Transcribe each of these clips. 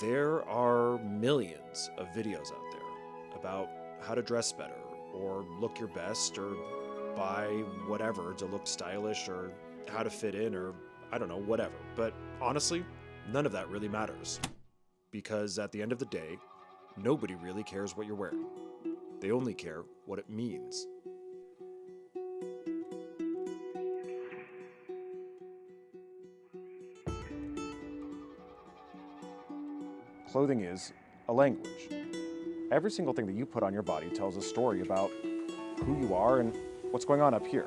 There are millions of videos out there about how to dress better, or look your best, or buy whatever to look stylish, or how to fit in, or I don't know, whatever. But honestly, none of that really matters. Because at the end of the day, nobody really cares what you're wearing. They only care what it means. Clothing is a language. Every single thing that you put on your body tells a story about who you are and what's going on up here.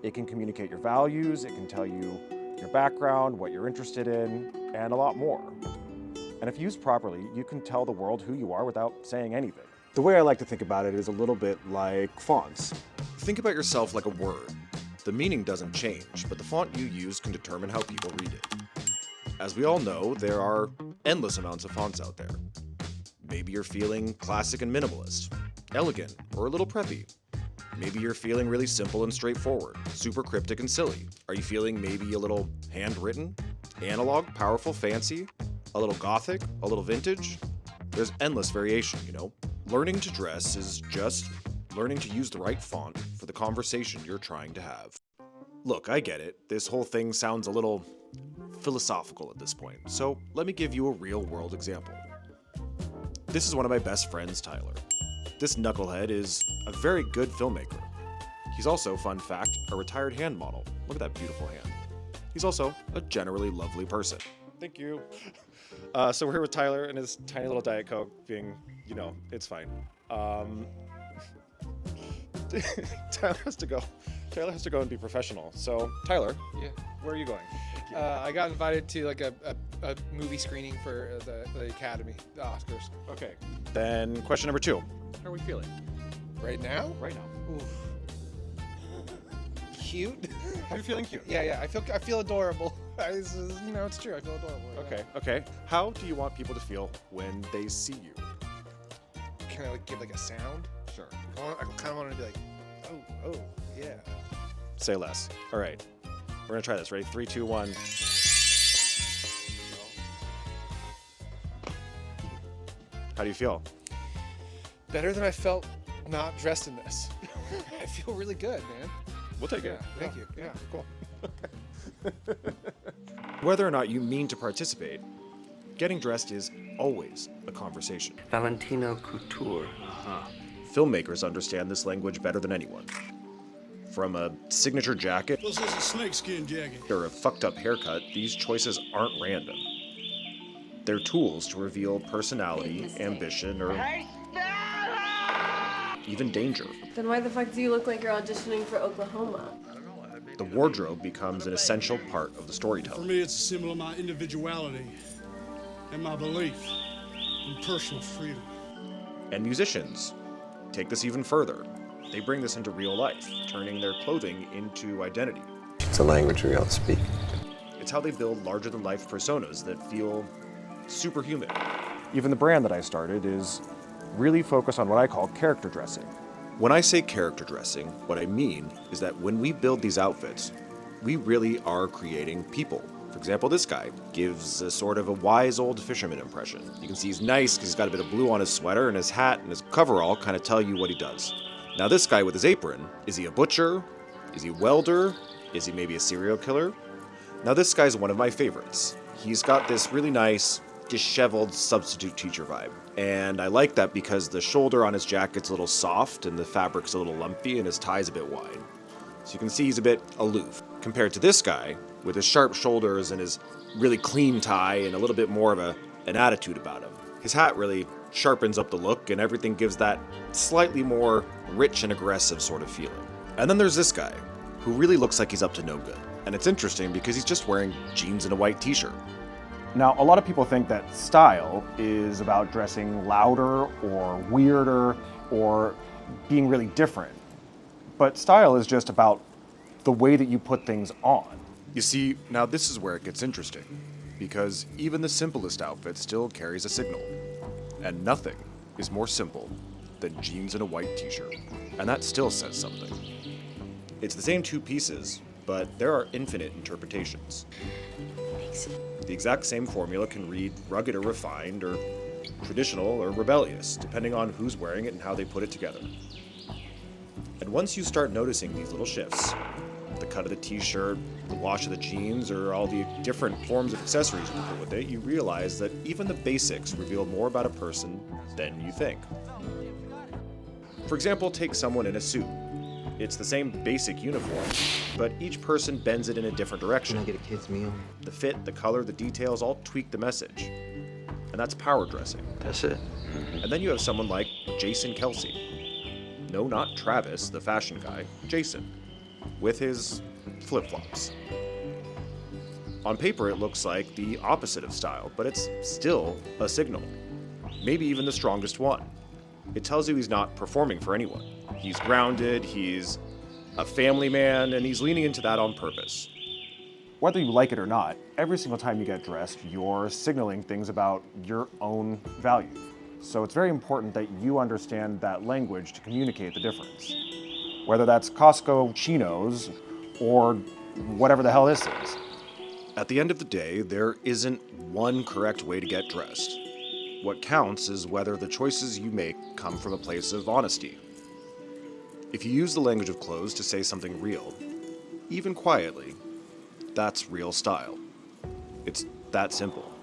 It can communicate your values, it can tell you your background, what you're interested in, and a lot more. And if used properly, you can tell the world who you are without saying anything. The way I like to think about it is a little bit like fonts. Think about yourself like a word. The meaning doesn't change, but the font you use can determine how people read it. As we all know, there are endless amounts of fonts out there. Maybe you're feeling classic and minimalist, elegant, or a little preppy. Maybe you're feeling really simple and straightforward, super cryptic and silly. Are you feeling maybe a little handwritten, analog, powerful, fancy, a little gothic, a little vintage? There's endless variation, you know? Learning to dress is just learning to use the right font for the conversation you're trying to have. Look, I get it. This whole thing sounds a little philosophical at this point, so let me give you a real-world example. This is one of my best friends, Tyler. This knucklehead is a very good filmmaker. He's also, fun fact, a retired hand model. Look at that beautiful hand. He's also a generally lovely person. Thank you. So we're here with Tyler and his tiny little Diet Coke being, you know, it's fine. Tyler has to go. Tyler has to go and be professional. So, Tyler, Yeah. where are you going? I got invited to like a movie screening for the Academy, the Oscars. Okay. Then question number 2. How are we feeling? Right now? Right now. Oof. Cute. You're feeling cute. Yeah. I feel adorable. It's true. I feel adorable. Right Okay. How do you want people to feel when they see you? now. Can I like give like a sound? Sure. I kind of want to be like, oh, yeah. Say less. All right. We're gonna try this. Ready? 3, 2, 1. How do you feel? Better than I felt not dressed in this. I feel really good, man. We'll take Yeah, it. thank you. Yeah, cool. Whether or not you mean to participate, getting dressed is always a conversation. Valentino Couture. Filmmakers understand this language better than anyone. From a signature jacket This is a snakeskin jacket. or a fucked up haircut, these choices aren't random. They're tools to reveal personality, ambition, or even danger. Then why the fuck do you look like you're auditioning for Oklahoma? The wardrobe becomes an essential part of the For storytelling. me, it's a symbol of my individuality and my belief in personal freedom. And musicians take this even further. They bring this into real life, turning their clothing into identity. It's a language we all speak. It's how they build larger-than-life personas that feel superhuman. Even the brand that I started is really focused on what I call character dressing. When I say character dressing, what I mean is that when we build these outfits, we really are creating people. For example, this guy gives a sort of a wise old fisherman impression. You can see he's nice because he's got a bit of blue on his sweater, and his hat and his coverall kind of tell you what he does. Now this guy with his apron, is he a butcher? Is he a welder? Is he maybe a serial killer? Now this guy's one of my favorites. He's got this really nice, disheveled substitute teacher vibe. And I like that because the shoulder on his jacket's a little soft and the fabric's a little lumpy and his tie's a bit wide. So you can see he's a bit aloof. Compared to this guy, with his sharp shoulders and his really clean tie and a little bit more of an attitude about him. His hat really sharpens up the look and everything gives that slightly more rich and aggressive sort of feeling. And then there's this guy, who really looks like he's up to no good. And it's interesting because he's just wearing jeans and a white t-shirt. Now, a lot of people think that style is about dressing louder or weirder or being really different. But style is just about the way that you put things on. You see, now this is where it gets interesting, because even the simplest outfit still carries a signal. And nothing is more simple than jeans and a white t-shirt. And that still says something. It's the same 2 pieces, but there are infinite interpretations. Makes it The exact same formula can read rugged or refined, or traditional or rebellious, depending on who's wearing it and how they put it together. And once you start noticing these little shifts, the cut of the t-shirt, the wash of the jeans, or all the different forms of accessories you can put with it, you realize that even the basics reveal more about a person than you think. For example, take someone in a suit. It's the same basic uniform, but each person bends it in a different direction. Can I get a kid's meal? The fit, the color, the details all tweak the message. And that's power dressing. That's it. And then you have someone like Jason Kelsey. No, not Travis, the fashion guy, Jason, with his flip-flops. On paper, it looks like the opposite of style, but it's still a signal. Maybe even the strongest one. It tells you he's not performing for anyone. He's grounded, he's a family man, and he's leaning into that on purpose. Whether you like it or not, every single time you get dressed, you're signaling things about your own value. So it's very important that you understand that language to communicate the difference. Whether that's Costco chinos or whatever the hell this is. At the end of the day, there isn't one correct way to get dressed. What counts is whether the choices you make come from a place of honesty. If you use the language of clothes to say something real, even quietly, that's real style. It's that simple.